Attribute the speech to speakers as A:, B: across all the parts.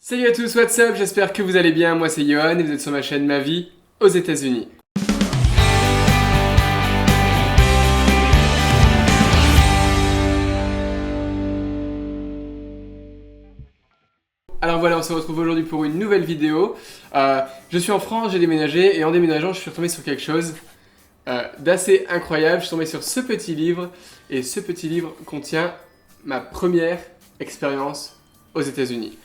A: Salut à tous, what's up? J'espère que vous allez bien, moi c'est Johan et vous êtes sur ma chaîne Ma Vie aux États-Unis. Alors voilà, on se retrouve aujourd'hui pour une nouvelle vidéo. Je suis en France, j'ai déménagé et en déménageant je suis retombé sur quelque chose d'assez incroyable. Je suis tombé sur ce petit livre et ce petit livre contient ma première expérience aux États-Unis.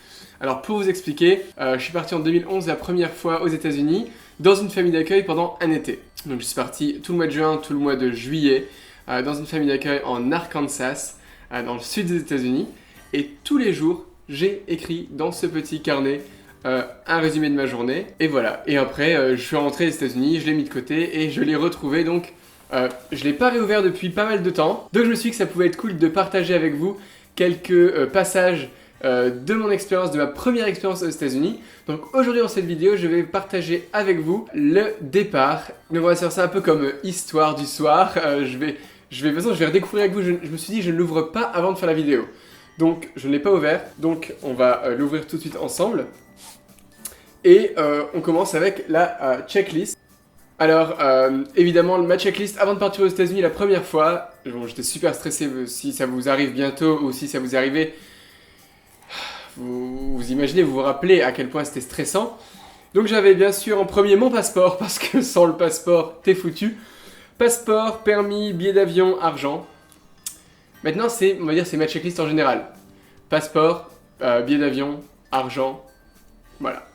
A: Alors pour vous expliquer, je suis parti en 2011 la première fois aux États-Unis dans une famille d'accueil pendant un été. Donc je suis parti tout le mois de juin, tout le mois de juillet dans une famille d'accueil en Arkansas, dans le sud des États-Unis. Et tous les jours, j'ai écrit dans ce petit carnet un résumé de ma journée. Et voilà. Et après, je suis rentré aux États-Unis, je l'ai mis de côté et je l'ai retrouvé. Donc je ne l'ai pas réouvert depuis pas mal de temps. Donc je me suis dit que ça pouvait être cool de partager avec vous quelques passages de mon expérience, de ma première expérience aux États-Unis. Donc aujourd'hui dans cette vidéo, je vais partager avec vous le départ. Donc on va faire ça un peu comme histoire du soir. De toute façon, je vais redécouvrir avec vous. Je me suis dit, je ne l'ouvre pas avant de faire la vidéo. Donc je ne l'ai pas ouvert. Donc on va l'ouvrir tout de suite ensemble. Et on commence avec la checklist. Alors, évidemment, ma checklist avant de partir aux États-Unis la première fois, bon, j'étais super stressé. Si ça vous arrive bientôt ou si ça vous est arrivé, vous imaginez, vous vous rappelez à quel point c'était stressant. Donc j'avais bien sûr en premier mon passeport, parce que sans le passeport, t'es foutu. Passeport, permis, billet d'avion, argent. Maintenant, on va dire, c'est ma checklist en général. Passeport, billet d'avion, argent, voilà.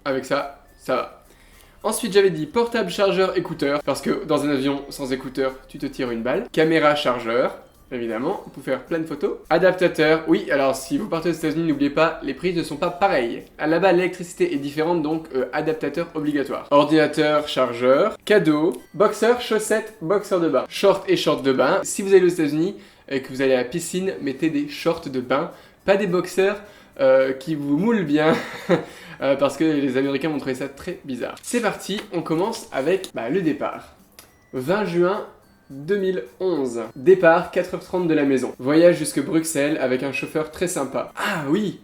A: Avec ça, ça va. Ensuite, j'avais dit portable, chargeur, écouteur, parce que dans un avion sans écouteur, tu te tires une balle. Caméra, chargeur, évidemment, pour faire plein de photos. Adaptateur, oui, alors si vous partez aux États-Unis, n'oubliez pas, les prises ne sont pas pareilles. Là-bas, l'électricité est différente, donc adaptateur obligatoire. Ordinateur, chargeur, cadeau, boxeur, chaussettes, boxeur de bain. Short et short de bain. Si vous allez aux États-Unis et que vous allez à la piscine, mettez des shorts de bain, pas des boxeurs qui vous moulent bien. Parce que les Américains vont trouver ça très bizarre. C'est parti, on commence avec le départ. 20 juin 2011. Départ, 4h30 de la maison. Voyage jusque Bruxelles avec un chauffeur très sympa. Ah oui,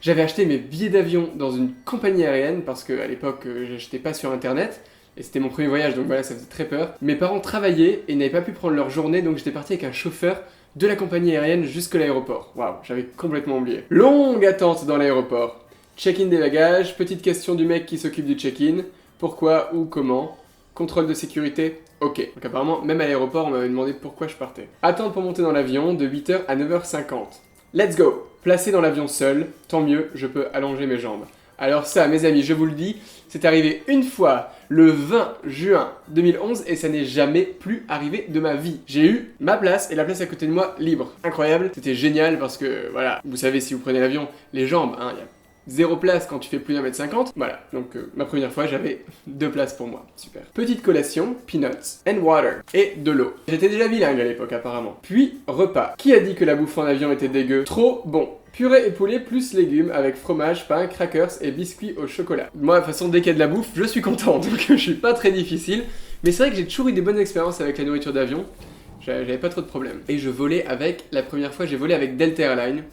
A: j'avais acheté mes billets d'avion dans une compagnie aérienne parce qu'à l'époque, j'achetais pas sur internet. Et c'était mon premier voyage, donc voilà, ça faisait très peur. Mes parents travaillaient et n'avaient pas pu prendre leur journée, donc j'étais parti avec un chauffeur de la compagnie aérienne jusque l'aéroport. Waouh, j'avais complètement oublié. Longue attente dans l'aéroport. Check-in des bagages, petite question du mec qui s'occupe du check-in, pourquoi ou comment, contrôle de sécurité, ok. Donc apparemment, même à l'aéroport, on m'avait demandé pourquoi je partais. Attente pour monter dans l'avion de 8h à 9h50. Let's go! Placé dans l'avion seul, tant mieux, je peux allonger mes jambes. Alors ça, mes amis, je vous le dis, c'est arrivé une fois, le 20 juin 2011, et ça n'est jamais plus arrivé de ma vie. J'ai eu ma place et la place à côté de moi libre. Incroyable, c'était génial parce que, voilà, vous savez, si vous prenez l'avion, les jambes, il y a 0 place quand tu fais plus d'1m50. Voilà, donc ma première fois, j'avais 2 places pour moi. Super. Petite collation, peanuts and water. Et de l'eau. J'étais déjà bilingue à l'époque, apparemment. Puis, repas. Qui a dit que la bouffe en avion était dégueu? Trop bon. Purée et poulet plus légumes avec fromage, pain, crackers et biscuits au chocolat. Moi, de toute façon, dès qu'il y a de la bouffe, je suis content. Donc je suis pas très difficile. Mais c'est vrai que j'ai toujours eu des bonnes expériences avec la nourriture d'avion. J'avais pas trop de problèmes. Et je volais la première fois, j'ai volé avec Delta Airlines.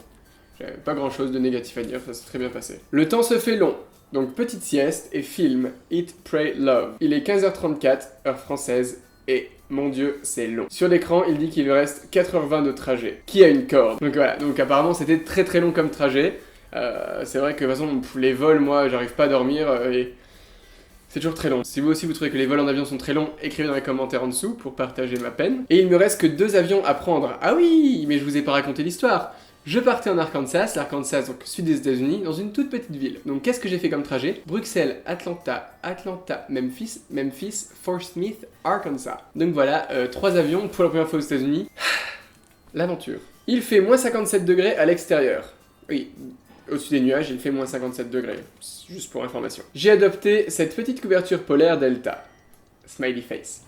A: J'avais pas grand chose de négatif à dire, ça s'est très bien passé. Le temps se fait long, donc petite sieste et film Eat, Pray, Love. Il est 15h34, heure française, et mon dieu, c'est long. Sur l'écran, il dit qu'il lui reste 4h20 de trajet. Qui a une corde? Donc voilà, donc apparemment c'était très très long comme trajet. C'est vrai que de toute façon, les vols, moi, j'arrive pas à dormir et c'est toujours très long. Si vous aussi vous trouvez que les vols en avion sont très longs, écrivez dans les commentaires en dessous pour partager ma peine. Et il me reste que 2 avions à prendre. Ah oui, mais je vous ai pas raconté l'histoire. Je partais en Arkansas, l'Arkansas, donc sud des États-Unis, dans une toute petite ville. Donc qu'est-ce que j'ai fait comme trajet? Bruxelles, Atlanta, Memphis, Fort Smith, Arkansas. Donc voilà, 3 avions pour la première fois aux États-Unis. L'aventure. Il fait moins 57 degrés à l'extérieur. Oui, au-dessus des nuages, il fait moins 57 degrés. Juste pour information. J'ai adopté cette petite couverture polaire Delta. Smiley face.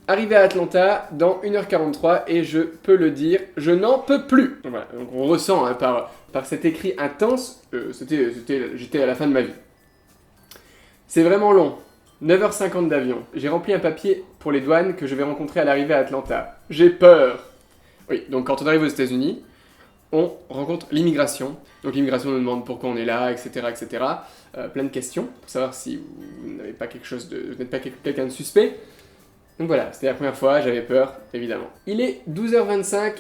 A: Arrivé à Atlanta dans 1h43 et je peux le dire, je n'en peux plus. Donc voilà, donc on ressent par cet écrit intense, j'étais à la fin de ma vie. C'est vraiment long, 9h50 d'avion. J'ai rempli un papier pour les douanes que je vais rencontrer à l'arrivée à Atlanta. J'ai peur. Oui, donc quand on arrive aux États-Unis, on rencontre l'immigration. Donc l'immigration nous demande pourquoi on est là, etc. etc. Plein de questions pour savoir si vous n'avez pas quelque chose de... vous n'êtes pas quelqu'un de suspect. Donc voilà, c'était la première fois, j'avais peur, évidemment. Il est 12h25,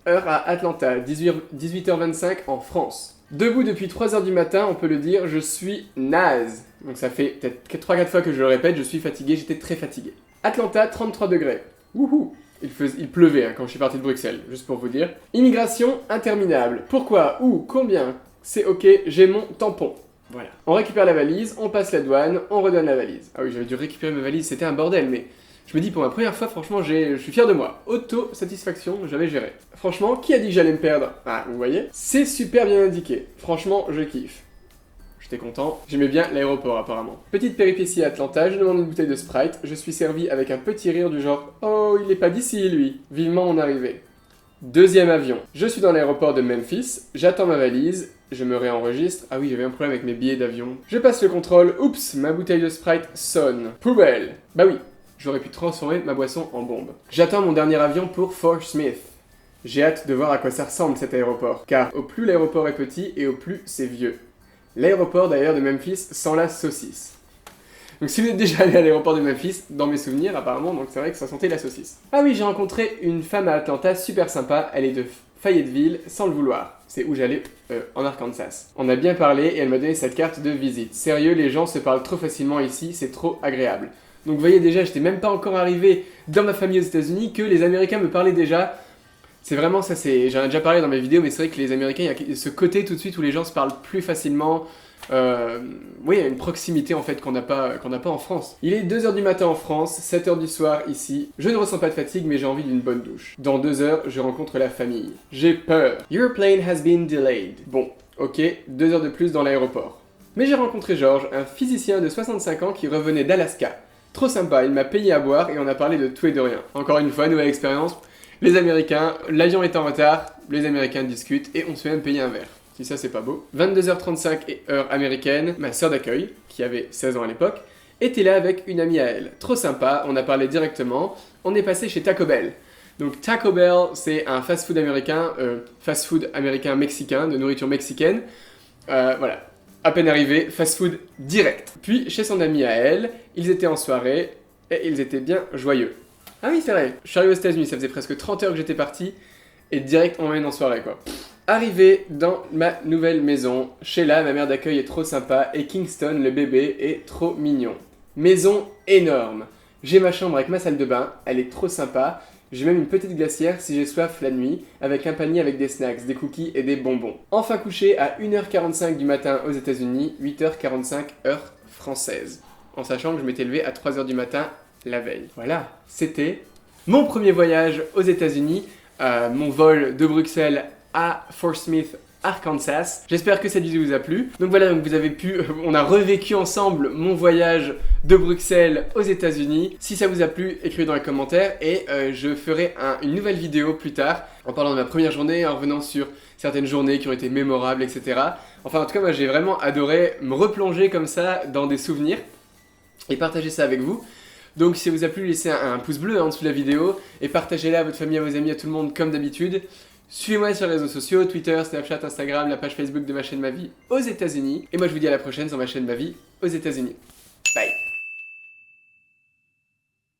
A: heure à Atlanta, 18h25 en France. Debout depuis 3h du matin, on peut le dire, je suis naze. Donc ça fait peut-être 3-4 fois que je le répète, je suis fatigué, j'étais très fatigué. Atlanta, 33 degrés. Wouhou! Il pleuvait quand je suis parti de Bruxelles, juste pour vous dire. Immigration interminable. Pourquoi? Où? Combien? C'est ok, j'ai mon tampon. Voilà. On récupère la valise, on passe la douane, on redonne la valise. Ah oui, j'avais dû récupérer ma valise, c'était un bordel, mais je me dis pour ma première fois, franchement, je suis fier de moi. Auto-satisfaction, j'avais géré. Franchement, qui a dit que j'allais me perdre? Ah, vous voyez? C'est super bien indiqué. Franchement, je kiffe. J'étais content. J'aimais bien l'aéroport apparemment. Petite péripétie à Atlanta, je demande une bouteille de Sprite. Je suis servi avec un petit rire du genre « Oh, il est pas d'ici lui !» Vivement mon arrivée. Deuxième avion. Je suis dans l'aéroport de Memphis. J'attends ma valise. Je me réenregistre. Ah oui, j'avais un problème avec mes billets d'avion. Je passe le contrôle. Oups, ma bouteille de Sprite sonne. Poubelle. Bah oui, j'aurais pu transformer ma boisson en bombe. J'attends mon dernier avion pour Fort Smith. J'ai hâte de voir à quoi ça ressemble cet aéroport. Car au plus l'aéroport est petit et au plus c'est vieux. L'aéroport d'ailleurs de Memphis sent la saucisse. Donc si vous êtes déjà allé à l'aéroport de Memphis, dans mes souvenirs apparemment, donc c'est vrai que ça sentait la saucisse. Ah oui, j'ai rencontré une femme à Atlanta super sympa, elle est de Fayetteville, sans le vouloir. C'est où j'allais en Arkansas. On a bien parlé et elle m'a donné sa carte de visite. Sérieux, les gens se parlent trop facilement ici, c'est trop agréable. Donc vous voyez déjà, j'étais même pas encore arrivé dans ma famille aux États-Unis que les Américains me parlaient déjà. C'est vraiment ça, j'en ai déjà parlé dans mes vidéos, mais c'est vrai que les Américains, il y a ce côté tout de suite où les gens se parlent plus facilement. Oui, il y a une proximité en fait qu'on n'a pas en France. Il est 2h du matin en France, 7h du soir ici. Je ne ressens pas de fatigue, mais j'ai envie d'une bonne douche. Dans 2 heures, je rencontre la famille. J'ai peur. Your plane has been delayed. Bon, ok, 2 heures de plus dans l'aéroport. Mais j'ai rencontré George, un physicien de 65 ans qui revenait d'Alaska. Trop sympa, il m'a payé à boire et on a parlé de tout et de rien. Encore une fois, nouvelle expérience. Les Américains, l'avion est en retard, les Américains discutent et on se fait même payer un verre. Si ça c'est pas beau. 22h35 et heure américaine, ma sœur d'accueil, qui avait 16 ans à l'époque, était là avec une amie à elle. Trop sympa, on a parlé directement, on est passé chez Taco Bell. Donc Taco Bell, c'est un fast-food américain mexicain, de nourriture mexicaine. Voilà, à peine arrivé, fast-food direct. Puis chez son amie à elle, ils étaient en soirée et ils étaient bien joyeux. Ah oui, c'est vrai. Je suis arrivé aux États-Unis, ça faisait presque 30 heures que j'étais parti, et direct on m'emmène en soirée quoi. Arrivé dans ma nouvelle maison, Sheila, ma mère d'accueil, est trop sympa, et Kingston, le bébé, est trop mignon. Maison énorme. J'ai ma chambre avec ma salle de bain, elle est trop sympa. J'ai même une petite glacière si j'ai soif la nuit, avec un panier avec des snacks, des cookies et des bonbons. Enfin couché à 1h45 du matin aux États-Unis, 8h45 heure française. En sachant que je m'étais levé à 3h du matin la veille. Voilà, c'était mon premier voyage aux États-Unis, mon vol de Bruxelles à Fort Smith, Arkansas. J'espère que cette vidéo vous a plu. Donc voilà, donc on a revécu ensemble mon voyage de Bruxelles aux États-Unis. Si ça vous a plu, écrivez dans les commentaires et je ferai une nouvelle vidéo plus tard en parlant de ma première journée, en revenant sur certaines journées qui ont été mémorables, etc. Enfin, en tout cas, moi j'ai vraiment adoré me replonger comme ça dans des souvenirs et partager ça avec vous. Donc si ça vous a plu, laissez un pouce bleu en dessous de la vidéo et partagez-la à votre famille, à vos amis, à tout le monde comme d'habitude. Suivez-moi sur les réseaux sociaux, Twitter, Snapchat, Instagram, la page Facebook de ma chaîne Ma Vie aux États-Unis. Et moi je vous dis à la prochaine sur ma chaîne Ma Vie aux États-Unis. Bye!